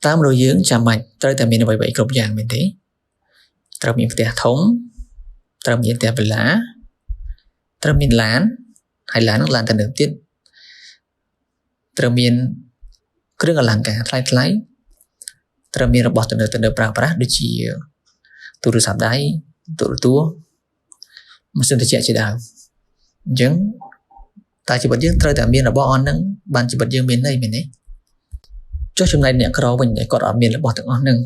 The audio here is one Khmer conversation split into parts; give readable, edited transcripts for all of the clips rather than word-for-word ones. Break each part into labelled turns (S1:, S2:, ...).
S1: តាមរយយើងចាំបាច់ត្រូវតែមានអ្វីៗគ្រប់យ៉ាងមែនទេត្រូវមានផ្ទះធំត្រូវមានផ្ទះវិឡាត្រូវមានឡានហើយឡាននឹងឡានទំនើបទៀតត្រូវមានគ្រឿងអលង្ការថ្លៃត្រូវមានរបស់ទំនើបប្រើប្រាស់ដូចជាទូរស័ព្ទដៃទូរទស្សន៍ម៉ាស៊ីនត្រជាក់ជាដើមអញ្ចឹងតើជីវិតយើងត្រូវតែមានរបស់អស់ហ្នឹងបានជីវិតយើងមានន័យមែនទេចុះចំណែកអ្នកក្រវិញគាត់អត់មានរបស់ទាំងអស់ហ្នឹង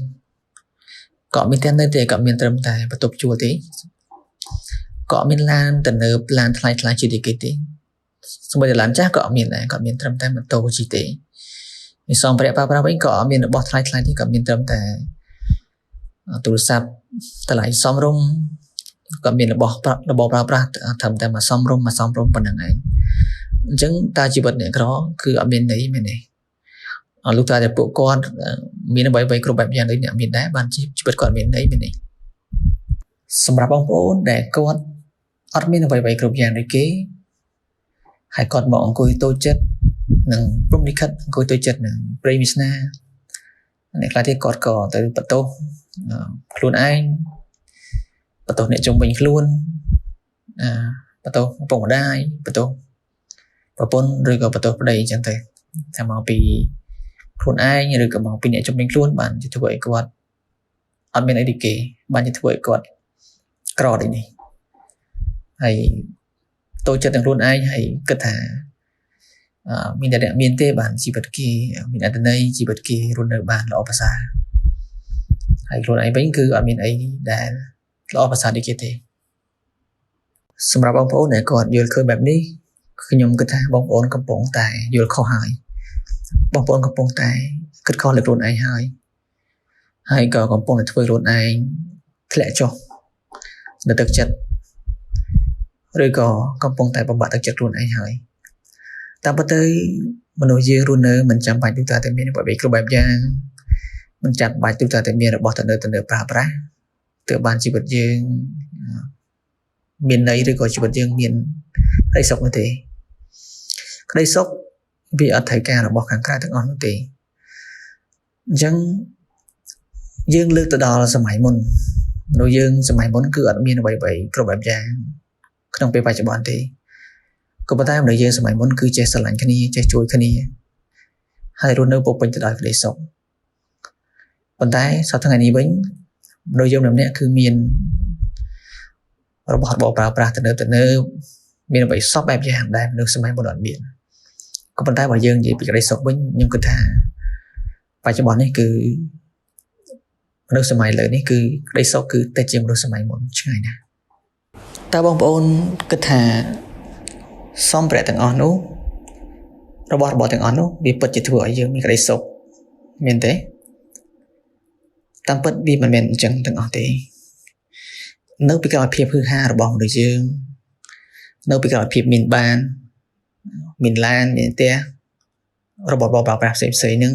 S1: ក៏មានតែនៅទេក៏មានត្រឹមតែបន្ទប់ជួលទេក៏មានឡានទំនើបឡានថ្លៃជាទីគេទេសូម្បីតែឡានចាស់ក៏អត់មានដែរក៏មានត្រឹមតែម៉ូតូជីទេមានសម្ភារៈប្រើប្រាស់វិញក៏អត់មានរបស់ថ្លៃទេក៏មានត្រឹមតែទូរស័ព្ទតម្លៃសមរម្យក៏មានរបស់ប្រើប្រាស់ត្រឹមតែមួយសមរម្យប៉ុណ្្នឹងឯងអញ្ចឹងតើជីវិតអ្នកក្រគឺអត់មានន័យមែនទេលុះត្រាតែពួកគាត់មានអ្វីៗគ្រប់បែបយ៉ាងដូចអ្នកមានដែរបានជីវិតគាត់មានន័យមែនទេសម្រាប់បងប្អូនដែលគាត់អត់មានអ្វីៗគ្រប់យ៉ាងដូចគេហើយគាត់មកអង្គុយតូចចិត្តនឹងព្រំលិខិតអង្គុយតូចចិត្តនឹងព្រៃវាសនាអ្នកខ្លះទៀតគាត់ក៏ទៅបន្ទោសខ្លួនឯងបន្ទោសអ្នកជុំវិញខ្លួនបន្ទោសឪពុកម្ដាយបន្ទោសប្រពន្ធឬក៏បន្ទោសប្តីអញ្ចឹងទៅតែមកពីខ្លួនឯងឬក៏មកពីអ្នកជុំវិញខ្លួនបានជាធ្វើឲ្យគាត់អត់មានអីដូចគេបានជាធ្វើឲ្យគាត់ក្រដូចនេះហើយតូចចិត្តនឹងខ្លួនឯងហើយគិតថាមានតែអ្នកមានទេបានជីវិតគេមានអត្ថន័យជីវិតគេរស់នៅបានល្អប្រសើរហើយខ្លួនឯងវិញគឺអត់មានអីដែលល្អប្រសើរដូចគេទេសម្រាប់បងប្អូនដែលគាត់យល់ឃើញបែបនេះខ្ញុំគិតថាបងប្អូនកំពុងតែយល់ខុសហើយបងប្អូនកំពុងតែគិតខុសលើខ្លួនឯងហើយក៏កំពុងតែធ្វើខ្លួនឯងធ្លាក់ចុះនៅទឹកចិត្តឬក៏កំពុងតែបំបាក់ទឹកចិត្តខ្លួនឯងហើយតាមពិតទៅមនុស្សយើងរស់នៅមិនចាំបាច់ទូតែមានអ្វីគ្រប់បែបយ៉ាងមិនចាំបាច់ទូតែមានរបស់ទំនើបប្រើប្រាស់ទើបបានជីវិតយើងមានន័យឬក៏ជីវិតយើងមានក្តីសុខនោះទេក្តីសុខវាអត់ត្រូវការរបស់ខាងក្រៅទាំងអស់នោះទេអញ្ចឹងយើងលើកទៅដល់សម័យមុនមនុស្សយើងសម័យមុនគឺអត់មានអ្វីៗគ្រប់បែបយ៉ាងក្នុងពេលបច្ចុប្បន្នទេក៏ប៉ុន្តែមនុស្សយើងសម័យមុនគឺចេះស្រឡាញ់គ្នាចេះជួយគ្នាហើយរស់នៅពោពេញទៅដោយក្តីសុខប៉ុន្តែសប្តាហ៍ថ្ងៃនេះវិញមនុស្សយើងម្នាក់គឺមានរបស់របរប្រើប្រាស់ទំនើបមានអ្វីសពបែបយ៉ាងដែលមនុស្សសម័យមុនអត់មានក៏ប៉ុន្តែបើយើងនិយាយពីក្តីសុខវិញខ្ញុំគិតថាបច្ចុប្បន្ននេះគឺមនុស្សសម័យលើនេះគឺក្តីសុខគឺតិចជាងមនុស្សសម័យមុនឆ្ងាយណាស់តើបងប្អូនគិតថាសម្ភារៈទាំងអស់នោះរបស់របរទាំងអស់នោះវាពិតជាធ្វើឲ្យយើងមានក្តីសុខមែនទេតាមពិតវាមិនមែនអញ្ចឹងទាំងអស់ទេនៅពីក្រោយភាពហឺហារបស់មនុស្សយើងនៅពីក្រោយភាពមានបានមានឡានមានផ្ទះរបស់របរប្រើប្រាស់ផ្សេងហ្នឹង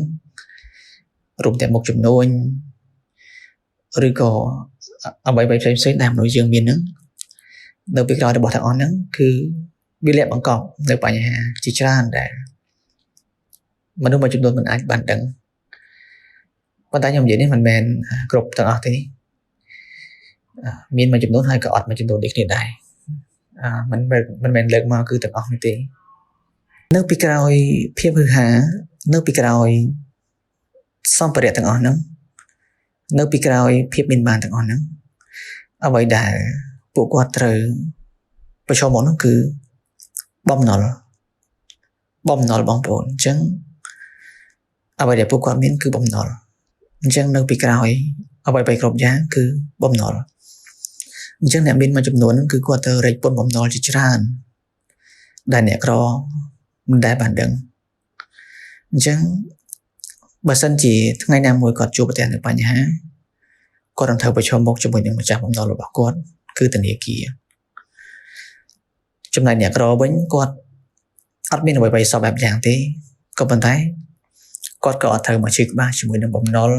S1: រួមទាំងមុខចំនួនឬក៏អ្វីៗផ្សេងដែលមនុស្សយើងមានហ្នឹងនៅពីក្រោយរបស់ទាំងអស់ហ្នឹងគឺវាលាក់បង្កប់នៅបញ្ហាជាច្រើនដែលមនុស្សមួយចំនួនមិនអាចបានដឹងប៉ុន្តែខ្ញុំនិយាយនេះមិនមែនគ្រប់ទាំងអស់ទេមានមួយចំនួនហើយក៏អត់មួយចំនួនដូចគ្នាដែរមិនមែនលើកមកគឺទាំងអស់នេះទេនៅពីក្រោយភាពហឺហានៅពីក្រោយសម្ភារៈទាំងអស់ហ្នឹងនៅពីក្រោយភាពមានបានទាំងអស់ហ្នឹងអ្វីដែលពួកគាត់ត្រូវប្រឈមមុខនោះគឺបំណុលបងប្អូនអញ្ចឹងអ្វីដែលពួកគាត់មានគឺបំណុលអញ្ចឹងនៅពីក្រោយអ្វីៗគ្រប់យ៉ាងគឺបំណុលអញ្ចឹងអ្នកមានមួយចំនួនហ្នឹងគឺគាត់ទៅរែកពន្ធបំណុលជាច្រើនដែលអ្នកក្រមិនដែលបានដឹងអញ្ចឹងបើសិនជាថ្ងៃណាមួយគាត់ជួបប្រទះនូវបញ្ហាគាត់នឹងត្រូវប្រឈមមុខជាមួយនឹងម្ចាស់បំណុលរបស់គាត់គឺធនាគារចំណែកអ្នកក្រវិញគាត់អត់មានអ្វីៗសពបែបយ៉ាងទេក៏ប៉ុន្តែគាត់ក៏អត់ត្រូវមកជឿក្បាលជាមួយនឹងបំណុល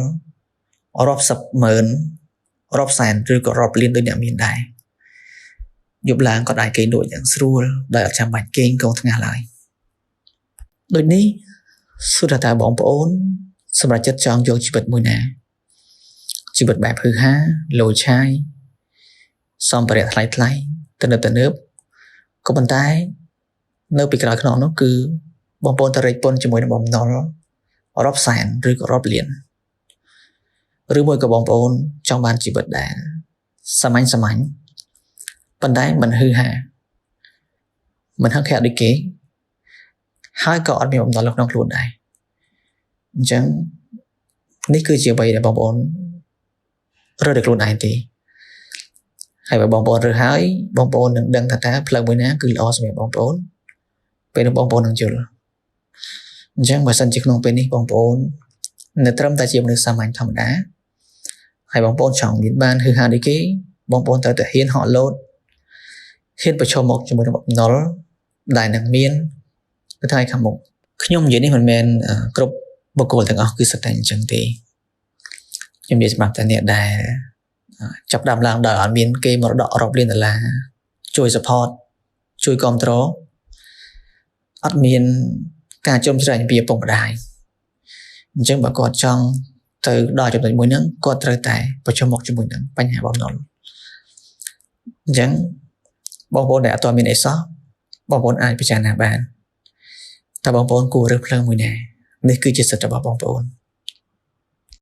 S1: រាប់សិបម៉ឺនរាប់សែនឬក៏រាប់លានដូចអ្នកមានដែរយប់ឡើងគាត់អាចគេងលក់យ៉ាងស្រួលដោយអត់ចាំបាច់គេងកងថ្ងាសឡើយដូចនេះសួរថាបងប្អូន សម្រាប់ចិត្តចង់យកជីវិតមួយណាជីវិតបែបហឺហាលោឆាយសំភារៈថ្លៃទៅនៅក៏ប៉ុន្តែនៅពីក្រោយខ្នងនោះគឺបងប្អូនតរេកពុនជាមួយនឹងបំណុលរាប់សែនឬក៏រាប់លានឬមួយក៏បងប្អូនចង់បានជីវិតដែលសាមញ្ញប៉ុន្តែមិនហឺហាមិនហឹកហាក់ដូចគេហើយក៏អត់មានបំណុលក្នុងខ្លួនដែរអញ្ចឹងនេះគឺជាអ្វីដែលបងប្អូនរើសតែខ្លួនឯងទេហើយបើបងប្អូនរើសហើយបងប្អូននឹងដឹងថាតើផ្លូវមួយណាគឺល្អសម្រាប់បងប្អូនពេលនោះបងប្អូននឹងយល់អញ្ចឹងបើសិនជាក្នុងពេលនេះបងប្អូននៅត្រឹមតែជាមនុស្សសាមញ្ញធម្មតាហើយបងប្អូនចង់មានបានហឺហាដូចគេបងប្អូនត្រូវតែហ៊ានហក់លោតហ៊ានប្រឈមមុខជាមួយនឹងបំណុលដែលនឹងមាននៅថ្ងៃខាងមុខខ្ញុំនិយាយនេះមិនមែនគ្រប់បុគ្គលទាំងអស់គឺសិតតែអញ្ចឹងទេខ្ញុំនិយាយសម្រាប់តែអ្នកដែលចាប់ដើមឡើងដោយអត់មានគេមរតករាប់លានដុល្លារជួយ support ជួយគាំទ្រអត់មានការជំរុញច្រាញពីឪពុកម្ដាយអញ្ចឹងបើគាត់ចង់ទៅដល់ចំណុចមួយហ្នឹងគាត់ត្រូវតែប្រឈមមុខជាមួយនឹងបញ្ហាបំណុលអញ្ចឹងបងប្អូនដែលអត់ទាន់មានអីសោះបងប្អូនអាចពិចារណាបានតើបងប្អូនគួររើសផ្លូវមួយណានេះគឺជាសិទ្ធិរបស់បងប្អូន